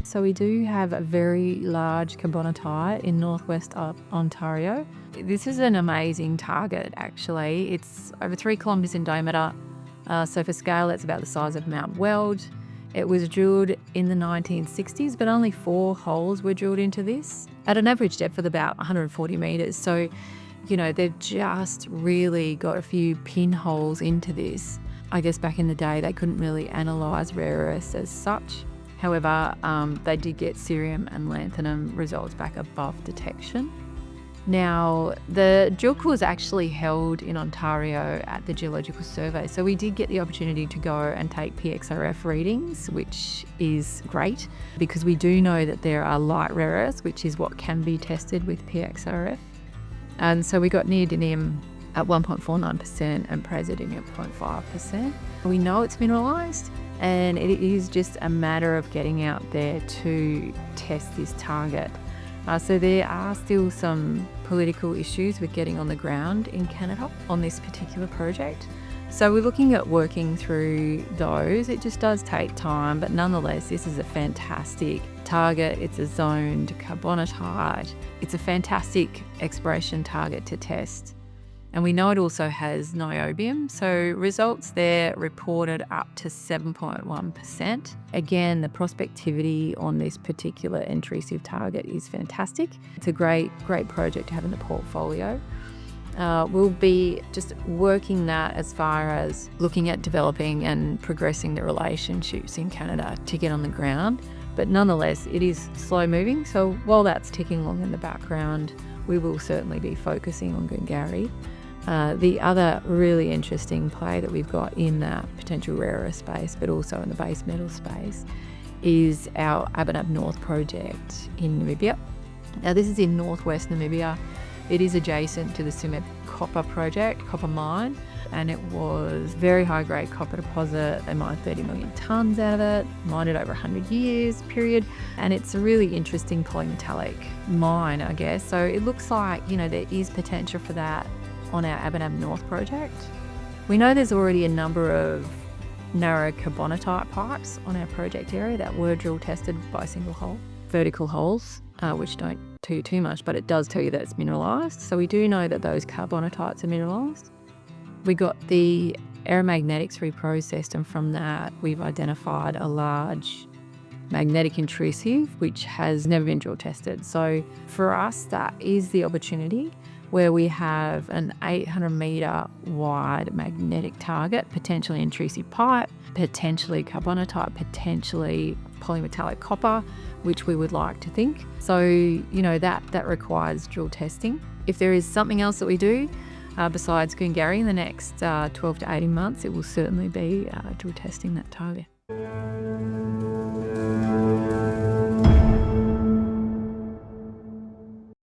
So we do have a very large carbonatite in northwest Ontario. This is an amazing target, actually. It's over 3 kilometres in diameter. So for scale, it's about the size of Mount Weld. It was drilled in the 1960s, but only 4 holes were drilled into this at an average depth of about 140 metres. So, they've just really got a few pinholes into this. I guess back in the day, they couldn't really analyse rare earths as such. However, they did get cerium and lanthanum results back above detection. Now, the drill core was actually held in Ontario at the Geological Survey, so we did get the opportunity to go and take PXRF readings, which is great because we do know that there are light rare earths, which is what can be tested with PXRF. And so we got neodymium at 1.49% and praseodymium at 0.5%. We know it's mineralised, and it is just a matter of getting out there to test this target. So there are still some political issues with getting on the ground in Canada on this particular project. So we're looking at working through those. It just does take time, but nonetheless, this is a fantastic target. It's a zoned carbonatite. It's a fantastic exploration target to test. And we know it also has niobium, so results there reported up to 7.1%. Again, the prospectivity on this particular intrusive target is fantastic. It's a great project to have in the portfolio. We'll be just working that as far as looking at developing and progressing the relationships in Canada to get on the ground. But nonetheless, it is slow moving, so while that's ticking along in the background, we will certainly be focusing on Gungari. The other really interesting play that we've got in that potential rare earth space, but also in the base metal space, is our Abernab North project in Namibia. Now, this is in northwest Namibia. It is adjacent to the Tsumeb copper project, copper mine, and it was very high-grade copper deposit. They mined 30 million tonnes out of it, mined it over 100 years period, and it's a really interesting polymetallic mine, I guess. So it looks like, there is potential for that on our Abernab North project. We know there's already a number of narrow carbonatite pipes on our project area that were drill tested by single hole vertical holes, which don't tell you too much, but it does tell you that it's mineralised. So we do know that those carbonatites are mineralised. We got the aeromagnetics reprocessed, and from that we've identified a large magnetic intrusive which has never been drill tested. So for us, that is the opportunity where we have an 800 metre wide magnetic target, potentially intrusive pipe, potentially carbonatite, potentially polymetallic copper, which we would like to think. So, that requires drill testing. If there is something else that we do besides Gungari in the next 12 to 18 months, it will certainly be drill testing that target.